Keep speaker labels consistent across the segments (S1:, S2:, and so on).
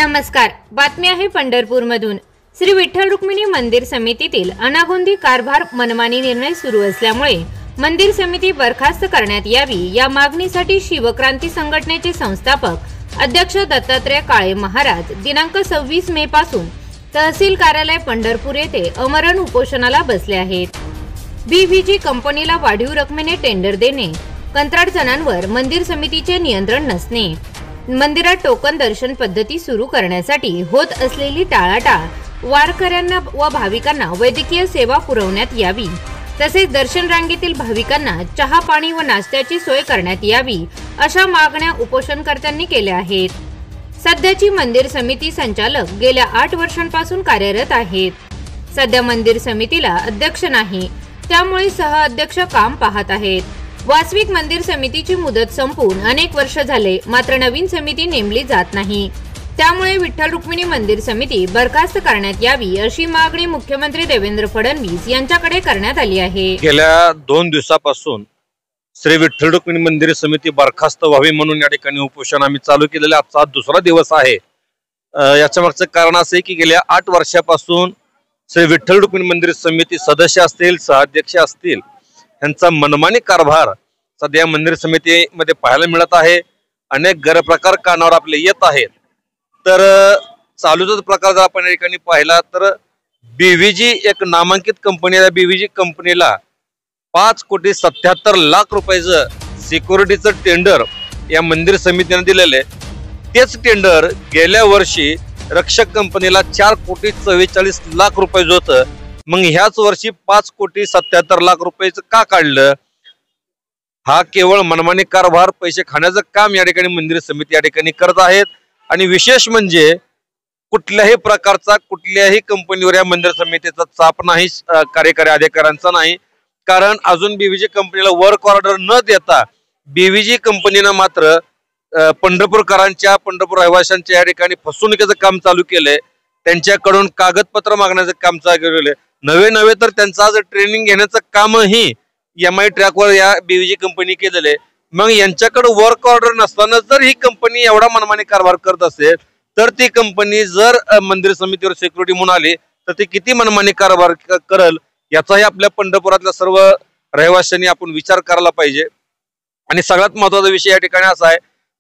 S1: नमस्कार, बातमी आहे पंढरपूरमधून। श्री विठ्ठल रुक्मिणी मंदिर समितीतील अनागोंदी कारभार मनमानी निर्णय सुरू असल्यामुळे मंदिर समिती बरखास्त करण्यात यावी या मागणीसाठी शिवक्रांती संघटनेचे संस्थापक अध्यक्ष दत्तात्रय काळे महाराज दिनांक 26 मे पासून तहसील कार्यालय पंढरपूर येथे अमरण उपोषणाला बसले आहेत। बीव्हीजी कंपनीला वाढीव रकमेने टेंडर देणे, कंत्राट जणांवर मंदिर समितीचे नियंत्रण नसणे, मंदिरात टोकन दर्शन पद्धती सुरू करण्यासाठी होत असलेली टाळाटाळ, वारकऱ्यांना व भाविकांना वैद्यकीय सेवा पुरवण्यात यावी, तसेच दर्शन रांगेतील भाविकांना चहा पाणी व नाश्त्याची सोय करण्यात यावी अशा मागण्या उपोषणकर्त्यांनी केल्या आहेत। सध्याची मंदिर समिती संचालक गेल्या 8 वर्षांपासून कार्यरत आहेत। सध्या मंदिर समितीला अध्यक्ष नाही, त्यामुळे सहअध्यक्ष काम पाहत आहेत। वास्तविक मंदिर समितीची मुदत संपून अनेक वर्ष झाले, मात्र नवीन समिती नेमली जात नाही। त्यामुळे विठ्ठल रुक्मिणी मंदिर समिती बरखास्त करण्यात यावी अशी मागणी मुख्यमंत्री देवेंद्र फडणवीस यांच्याकडे करण्यात आली आहे।
S2: गेल्या 2 दिवसापासून श्री विठ्ठल रुक्मिणी मंदिर समिती बरखास्त व्हावी म्हणून या ठिकाणी उपोषण आम्ही चालू केलेले आजचा दुसरा दिवस आहे। याच्या मागचे कारण असे की गेल्या 8 वर्षापासून श्री विठ्ठल रुक्मिणी मंदिर समिती सदस्य असतील, सहाध्यक्ष असतील, यांचा मनमानी कारभार सध्या मंदिर समितीमध्ये पाहायला मिळत आहे। अनेक गैरप्रकार कानावर आपले येत आहेत। तर चालूचा प्रकार जर आपण या ठिकाणी पाहिला तर बीव्हीजी एक नामांकित कंपनी आहे। बीव्हीजी कंपनीला 5,77,00,000 रुपयाचं सिक्युरिटीचं टेंडर या मंदिर समितीने दिलेले। तेच टेंडर गेल्या वर्षी रक्षक कंपनीला 4,44,00,000 रुपये होतं। मग ह्याच वर्षी 5,77,00,000 रुपयाचं का काढलं? हा केवळ मनमानी कारभार, पैसे खाण्याचं काम या ठिकाणी मंदिर समिती या ठिकाणी करत आहेत। आणि विशेष म्हणजे कुठल्याही प्रकारचा कुठल्याही कंपनीवर या मंदिर समितीचा चाप नाही, कार्यकारी अधिकाऱ्यांचा नाही। कारण अजून बीव्हीजी कंपनीला वर्क ऑर्डर न देता बीव्हीजी कंपनीनं मात्र पंढरपूरकरांच्या, पंढरपूर रहिवाशांच्या या ठिकाणी फसवणुकीचं काम चालू केलंय। त्यांच्याकडून कागदपत्र मागण्याचं काम चालू केलंय। नवे तर त्यांचं आज ट्रेनिंग घेण्याचं कामही MI ट्रॅकवर या बीव्हीजी कंपनी केलेले। मग यांच्याकडे वर्क ऑर्डर नसताना जर ही कंपनी एवढा मनमानी कारभार करत असेल तर ती कंपनी जर मंदिर समितीवर सिक्युरिटी म्हणून आली तर ती किती मनमानी कारभार करल याचाही आपल्या पंढरपुरातल्या सर्व रहिवाशांनी आपण विचार करायला पाहिजे। आणि सगळ्यात महत्त्वाचा विषय या ठिकाणी असा आहे,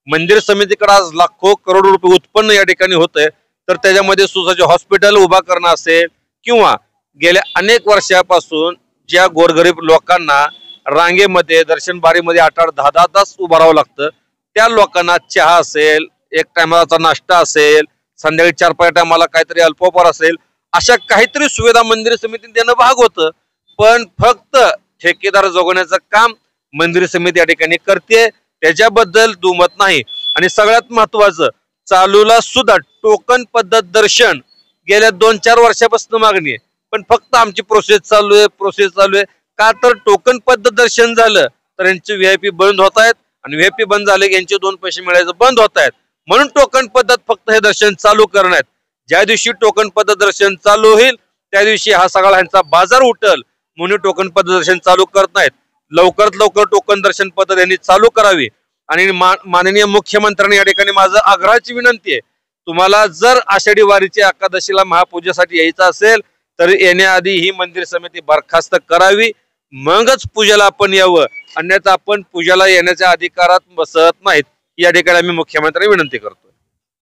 S2: मंदिर समितीकडे आज लाखो करोड रुपये उत्पन्न या ठिकाणी होतंय। तर त्याच्यामध्ये सुसज्ज हॉस्पिटल उभा करणं असेल किंवा गेल्या अनेक वर्षापासून ज्या गोरगरीब लोकांना रांगेमध्ये दर्शन बारीमध्ये 8-8, 10-10 तास उभं राहावं लागतं, त्या लोकांना चहा असेल, एक टायमाचा नाश्ता असेल, संध्याकाळी 4-5 टायमाला काहीतरी अल्पोपहार असेल, अशा काहीतरी सुविधा मंदिर समितीने देणं भाग होतं। पण फक्त ठेकेदार जगवण्याचं काम मंदिर समिती या ठिकाणी करते, त्याच्याबद्दल दुमत नाही। आणि सगळ्यात महत्वाचं, चालूला सुद्धा टोकन पद्धत दर्शन गेल्या 2-4 वर्षापासून मागणी आहे, पण फक्त आमची प्रोसेस चालू आहे का? तर टोकन पद्धत दर्शन झालं तर यांचे VIP बंद होत आहेत आणि VIP बंद झाले की यांचे 2 पैसे मिळायचं बंद होत आहेत। म्हणून टोकन पद्धत फक्त हे दर्शन चालू करण्यात, ज्या दिवशी टोकन पद्धत दर्शन चालू होईल त्या दिवशी हा सगळा ह्यांचा बाजार उठल म्हणून टोकन पद्धत दर्शन चालू करत नाहीत। लवकरात लवकर टोकन दर्शन पद्धत यांनी चालू करावी। आणि माननीय मुख्यमंत्र्यांनी या ठिकाणी माझं आग्रहाची विनंती आहे, तुम्हाला जर आषाढी वारीच्या एकादशीला महापूजेसाठी यायचं असेल तर येण्याआधी ही मंदिर समिती बरखास्त करावी, मगच पूजेला आपण यावं, अन्यथा आपण पूजेला येण्याच्या अधिकारात बसत नाहीत। या ठिकाणी आम्ही मुख्यमंत्र्यांना विनंती करतो।